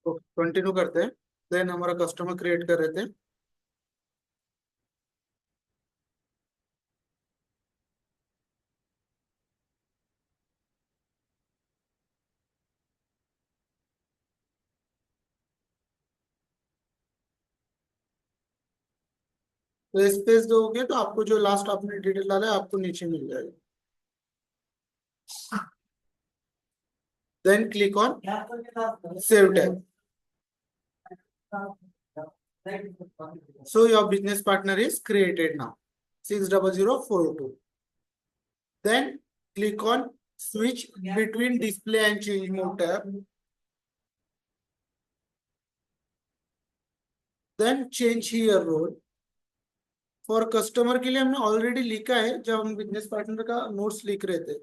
Continue करते हैं। Then हमारा कस्टमर क्रिएट कर रहे थे। तो स्पेस दोगे तो आपको जो लास्ट आपने डिटेल डाला है आपको नीचे मिल जाएगा। Then click on save tab. So your business partner is created now. 600402. Then click on switch between display and change mode tab. Then change here role. For customer के लिए हमने ऑलरेडी लिखा है जब हम बिजनेस पार्टनर का notes लिख रहे थे।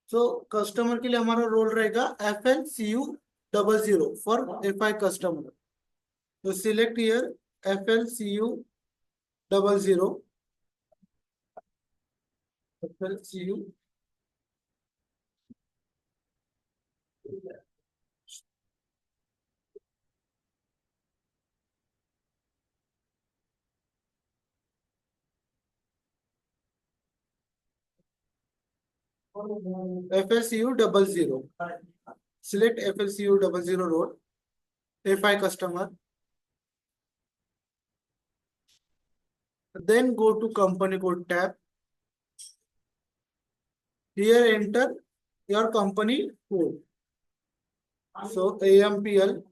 तो कस्टमर के लिए हमारा रोल रहेगा FLCU00 फॉर FI कस्टमर। तो select here FLCU00 FLCU FLCU00 select FLCU00 role FI customer, then go to company code tab. Here enter your company code. So AMPL.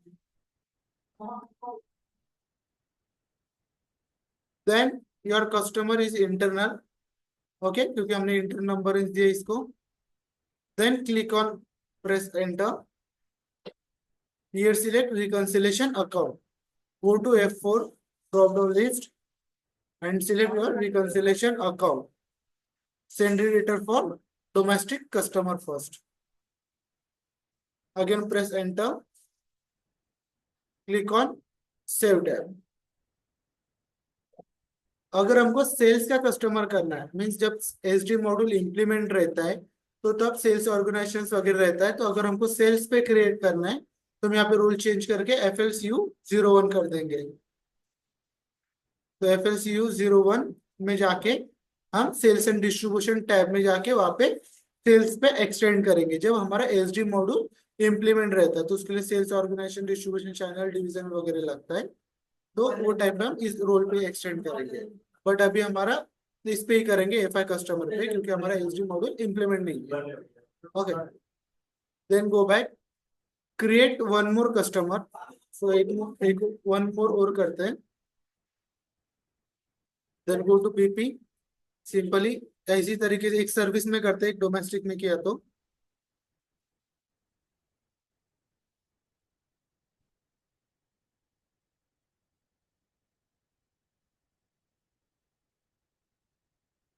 Then your customer is internal. Okay, क्योंकि हमने internal number दिया इसको। Then click on press enter. Here select reconciliation account. Go to F4 drop down list and select your reconciliation account. Send data for domestic customer first. Again press enter. Click on save tab. अगर हमको sales का customer करना है means जब SD module implement रहता है तो तब सेल्स ऑर्गेनाइजेशन वगैरह रहता है। तो अगर हमको सेल्स पे क्रिएट करना है तो हम यहाँ पे रूल चेंज करके FLCU01 कर देंगे। तो FLCU01 में जाके हम सेल्स एंड डिस्ट्रीब्यूशन टैब में जाके वहां पे सेल्स पे एक्सटेंड करेंगे जब हमारा एसडी मॉड्यूल इंप्लीमेंट रहता है। तो उसके लिए sales organisation distribution channel division वगैरह लगता है। तो वो टाइप में हम इस रोल पे एक्सटेंड करेंगे। बट अभी हमारा इस पे ही करेंगे FI कस्टमर पे क्योंकि हमारा एसडी मॉड्यूल इंप्लीमेंट नहीं है। Okay, then go back, create one more customer. So एक वन मोर और करते हैं। Then go to PP। Simply इसी तरीके से एक सर्विस में करते हैं, एक डोमेस्टिक में किया तो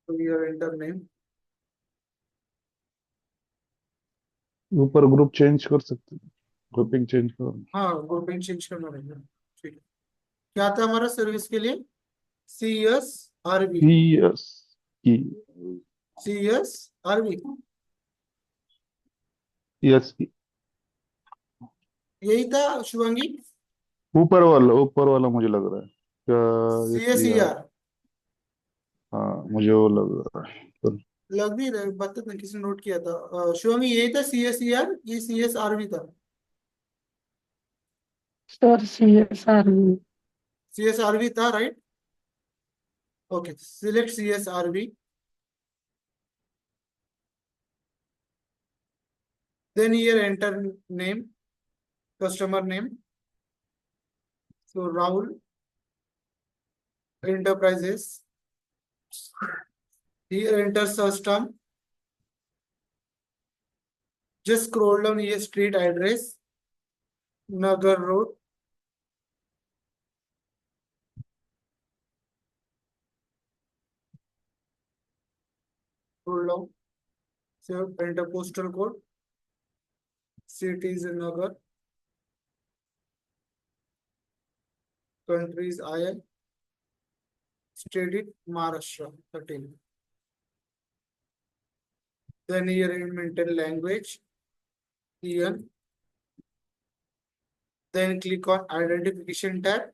योर एंटर नेम। ऊपर ग्रुप चेंज कर सकते हैं, ग्रुपिंग चेंज करो। हाँ, ग्रुपिंग चेंज करना रहेगा। ठीक है, क्या था हमारा सर्विस के लिए? CSRV। यस की CSRV यस की यही था शुभांगी। ऊपर वाला मुझे लग रहा है क्या? यस यार, CSER हाँ मुझे वो लग रहा है पर लग भी रहा बता ना, किसी ने नोट किया था। शिवांगी यही था CSER, ये CSRV था। Sir CSRV। CSRV था, right. Okay, select CSRV। Then here enter name, customer name. So Rahul enterprises. Here enter search term. Just scroll down, ये street address Nagar road. Scroll down, सिर्फ enter postal code. Cities Nagar, countries IL, state Maharashtra 13। Then here in maintain language, EN, then click on identification tab.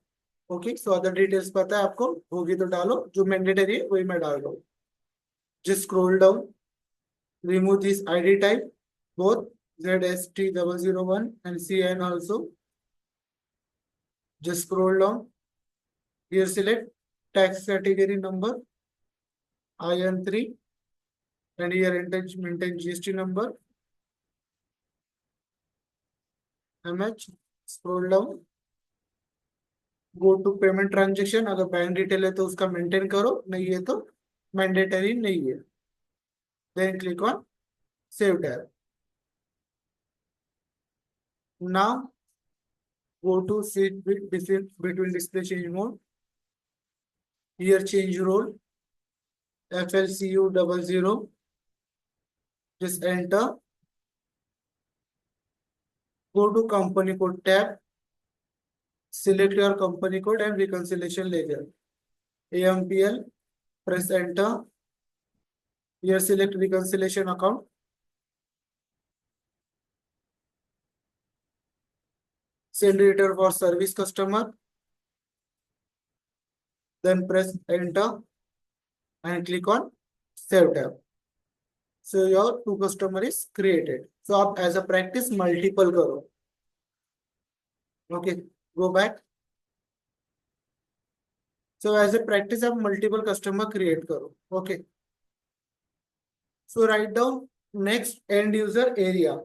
Okay, so other details पता है आपको, होगी तो डालो, जो mandatory है वही मैं डाल रहा हूँ। Just scroll down, remove this ID type both ZST001 and CN also. Just scroll down. Here select tax category number IN3 and here maintain GST number MH. Scroll down. Go to payment transaction. अगर bank detail है तो उसका maintain करो, नहीं है तो mandatory नहीं है। Then click on Save tab. Now go to seat between display change mode. Here change role FLCU00. Just enter. Go to company code tab. Select your company code and reconciliation ledger. AMPL. Press enter. Here select reconciliation account. Send return for service customer. Then press enter and click on Save tab. So your two customer is created. So आप as a practice multiple करो. Okay, go back. So as a practice आप multiple customer create करो. Okay. So write down next end user area.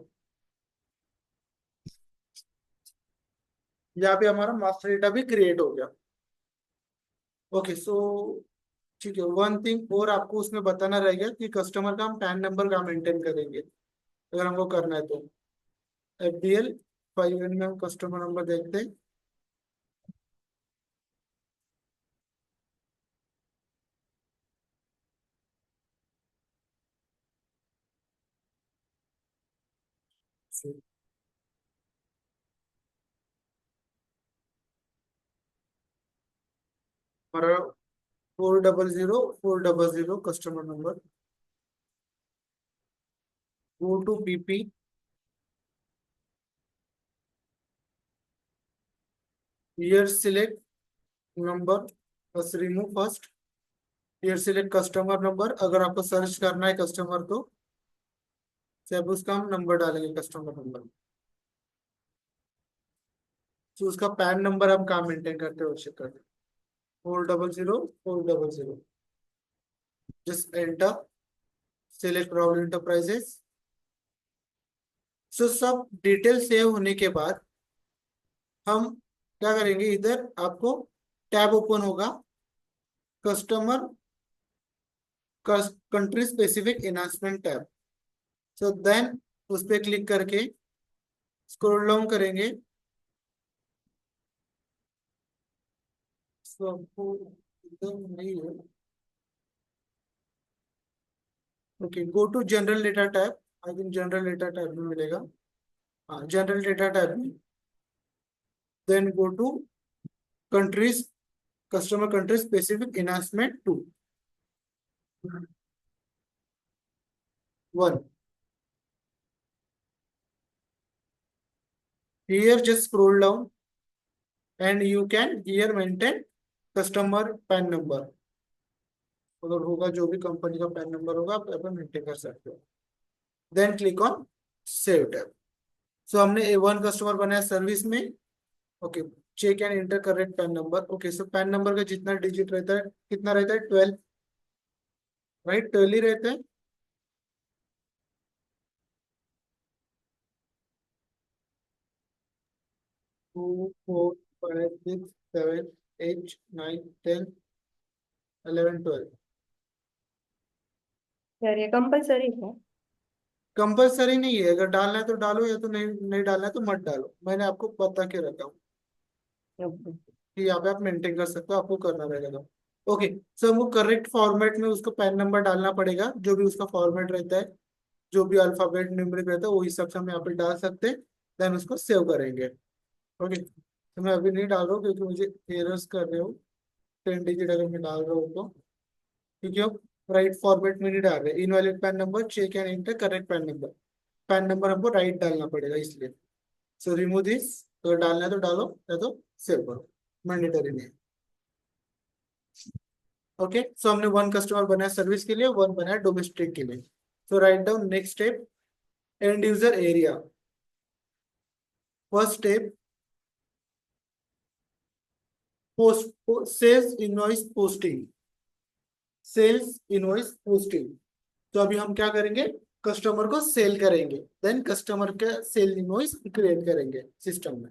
यहाँ पे हमारा master data भी create हो गया। ओके, सो ठीक है, वन थिंग और आपको उसमें बताना रहेगा कि कस्टमर का हम पैन नंबर का मेंटेन करेंगे अगर हमको करना है तो। FBL 5N में हम कस्टमर नंबर देखते हैं। हमारा 400 customer number. Go to PP। Here select number, बस remove first. Here select customer number, अगर आपको सर्च करना है कस्टमर तो सब उसका हम नंबर डालेंगे कस्टमर नंबर। तो उसका पैन नंबर हम कहाँ मेंटेन करते हो, चेक करते हैं। 400 just enter. Select Rahul enterprises. So सब डिटेल सेव होने के बाद हम क्या करेंगे, इधर आपको टैब ओपन होगा, customer country specific enhancement tab. So then उस पर क्लिक करके स्क्रॉल डाउन करेंगे। सो आपको इधर नहीं है। Okay, go to general data tab. I think general data tab में मिलेगा। हाँ, जनरल डेटा टैब में। Then go to countries, customer country specific enhancement 1। Here just scroll down and you can here maintain customer pan number. अगर होगा जो भी company का pan number होगा आप यहाँ मेंटेन कर सकते हो। Then click on save tab. So हमने A1 कस्टमर बनाया सर्विस में। Okay, check and enter correct PAN number. Okay, so PAN number का जितना डिजिट रहता है, कितना रहता है, 12, राइट, 12 ही रहता है। टू 4 5 6 7 8 9 10 11 12। सर ये कंपलसरी है? कंपलसरी नहीं है, अगर डालना है तो डालो या तो नहीं, नहीं डालना है तो मत डालो। मैंने आपको बता के रखा हूँ कि यहाँ पे आप मेंटेन कर सकते हो, आपको करना रहेगा। ओके, सो हमको करेक्ट फॉर्मेट में उसको पैन नंबर डालना पड़ेगा, जो भी उसका फॉर्मेट रहता है, जो भी अल्फाबेट न्यूमेरिक रहता है वो हिसाब से हम यहाँ पे डाल सकते हैं। देन उसको सेव करेंगे। ओके, तो मैं अभी नहीं डाल रहा हूँ क्योंकि मुझे एरर्स कर रहे हो 10 डिजिट अगर मैं डाल रहा हूँ तो, क्योंकि हम राइट फॉर्मेट में नहीं डाल रहे। Invalid PAN number, check and enter correct PAN number. PAN number हमको राइट डालना पड़ेगा इसलिए। सो रिमूव दिस तो डालना है तो डालो, या तो सेव करो, मैंडेटरी नहीं है। ओके, सो हमने वन कस्टमर बनाया सर्विस के लिए, वन बनाया डोमेस्टिक के लिए। So write down next step, end user area. First step, post sales invoice posting, sales invoice posting. तो अभी हम क्या करेंगे, कस्टमर को सेल करेंगे, देन कस्टमर का सेल इनवॉइस क्रिएट करेंगे सिस्टम में।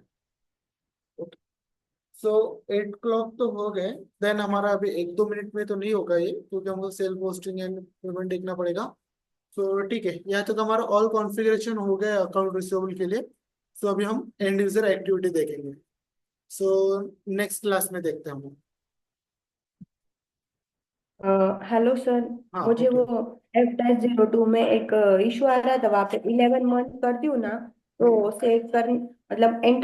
सो 8 o'clock तो हो गए, देन हमारा अभी 1-2 मिनट में तो नहीं होगा ये, क्योंकि हमको सेल पोस्टिंग एंड पेमेंट देखना पड़ेगा। सो ठीक है, यहाँ तक हमारा ऑल कॉन्फ़िगरेशन हो गया अकाउंट रिसीवेबल के लिए। सो अभी हम एंड यूजर एक्टिविटी देखेंगे। सो नेक्स्ट क्लास में देखते हैं हम। Hello sir. हाँ मुझे ओके। वो F-02 में एक इशू आ रहा था, वहाँ पे 11 मंथ कर दूँ ना, तो सेव कर मतलब एंटर